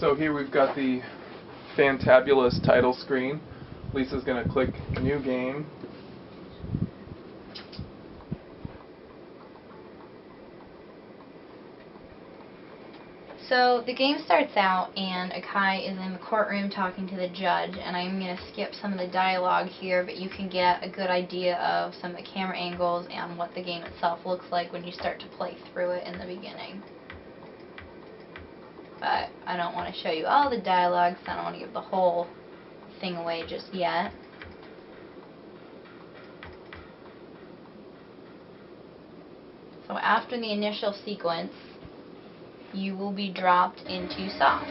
So here we've got the fantabulous title screen. Lisa's going to click New Game. So the game starts out and Akai is in the courtroom talking to the judge, and I'm going to skip some of the dialogue here, but you can get a good idea of some of the camera angles and what the game itself looks like when you start to play through it in the beginning. But I don't want to show you all the dialogue, so I don't want to give the whole thing away just yet. So after the initial sequence, you will be dropped into soft.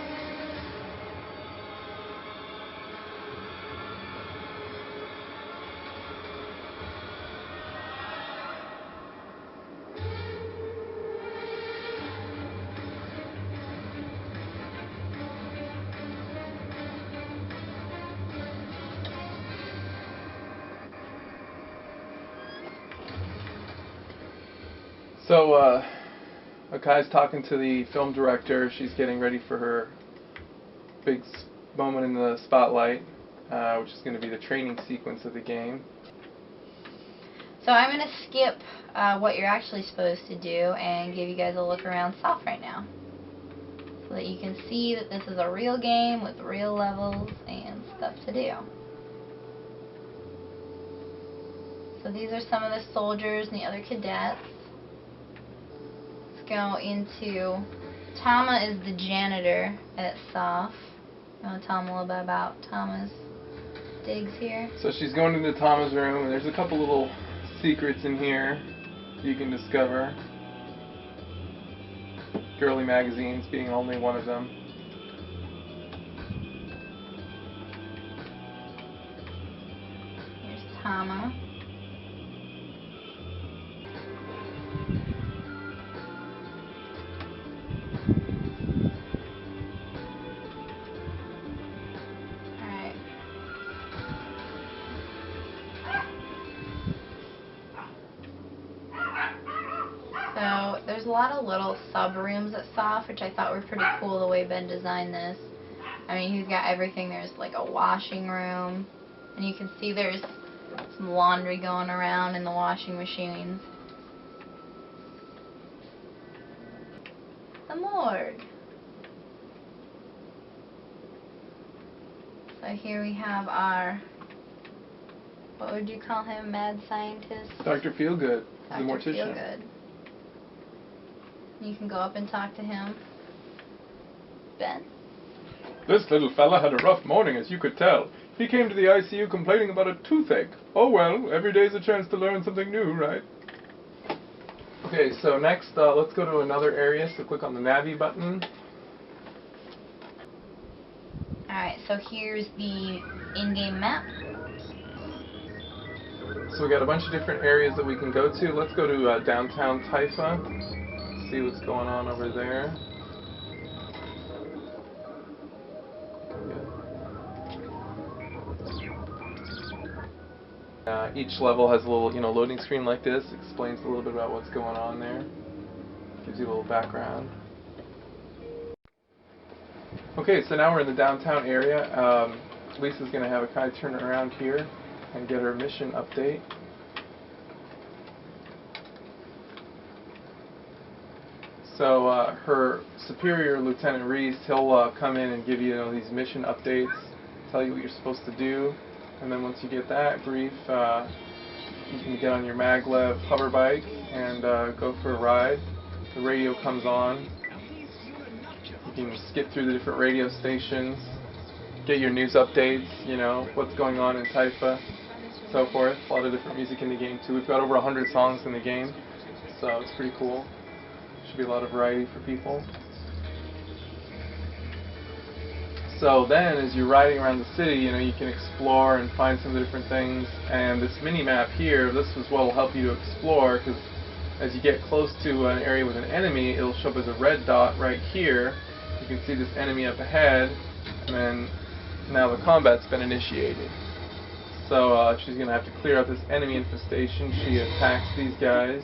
So, Akai's talking to the film director. She's getting ready for her big moment in the spotlight, which is going to be the training sequence of the game. So I'm going to skip what you're actually supposed to do and give you guys a look around soft right now, so that you can see that this is a real game with real levels and stuff to do. So these are some of the soldiers and the other cadets. Go into Tama is the janitor at SOF. You want to tell them a little bit about Tama's digs here? So she's going into Tama's room, and there's a couple little secrets in here you can discover. Girly magazines being only one of them. Here's Tama. So there's a lot of little sub-rooms at SOF, which I thought were pretty cool the way Ben designed this. I mean, he's got everything. There's like a washing room, and you can see there's some laundry going around in the washing machines. The morgue. So here we have our, what would you call him, mad scientist? Dr. Feelgood, the Dr. mortician. Feelgood. You can go up and talk to him. Ben? This little fella had a rough morning, as you could tell. He came to the ICU complaining about a toothache. Oh well, every day's a chance to learn something new, right? Okay, so next, let's go to another area, so click on the Navi button. Alright, so here's the in-game map. So we got a bunch of different areas that we can go to. Let's go to downtown Taifa. See what's going on over there. Each level has a little, loading screen like this. Explains a little bit about what's going on there. Gives you a little background. Okay, so now we're in the downtown area. Lisa's going to have Akai turn around here and get her mission update. So her superior, Lieutenant Reese, he'll come in and give you these mission updates, tell you what you're supposed to do, and then once you get that brief, you can get on your maglev hover bike and go for a ride. The radio comes on. You can skip through the different radio stations, get your news updates, what's going on in Taifa, so forth. A lot of different music in the game too. We've got over 100 songs in the game, so it's pretty cool. Should be a lot of variety for people. So then, as you're riding around the city, you can explore and find some of the different things. And this mini map here, this is what will help you to explore, because as you get close to an area with an enemy, it'll show up as a red dot right here. You can see this enemy up ahead, and then now the combat's been initiated. So she's going to have to clear out this enemy infestation. She attacks these guys,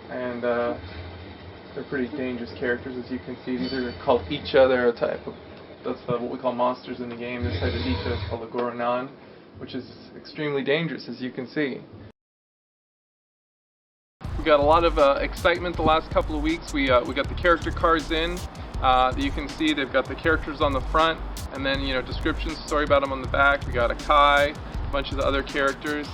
and they're pretty dangerous characters, as you can see. These are called each other, a type of That's what we call monsters in the game. This type of deco is called a Goronan, which is extremely dangerous, as you can see. We got a lot of excitement the last couple of weeks. We got the character cards in. You can see they've got the characters on the front, and then descriptions, story about them on the back. We got a Kai, a bunch of the other characters.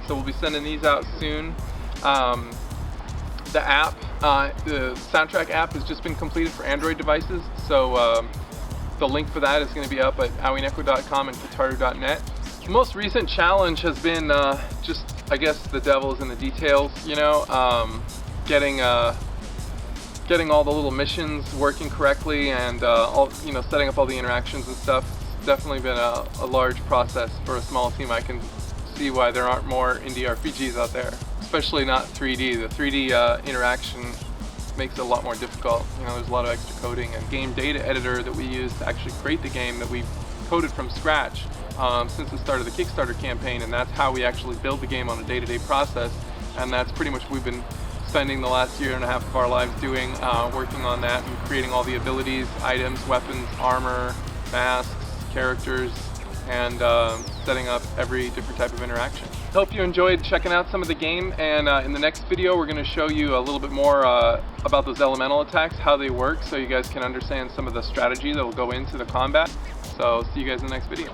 So we'll be sending these out soon. The app, the soundtrack app, has just been completed for Android devices. So the link for that is going to be up at awineko.com and kitaru.net. The most recent challenge has been just, I guess, the devil is in the details. Getting all the little missions working correctly, and setting up all the interactions and stuff. It's definitely been a large process for a small team. I can see why there aren't more indie RPGs out there, especially not 3D. The 3D interaction makes it a lot more difficult. There's a lot of extra coding, and game data editor that we use to actually create the game that we've coded from scratch since the start of the Kickstarter campaign, and that's how we actually build the game on a day-to-day process, and that's pretty much what we've been spending the last year and a half of our lives doing, working on that and creating all the abilities, items, weapons, armor, masks, characters, and setting up every different type of interaction. Hope you enjoyed checking out some of the game, and in the next video we're going to show you a little bit more about those elemental attacks, how they work, so you guys can understand some of the strategy that will go into the combat. So see you guys in the next video.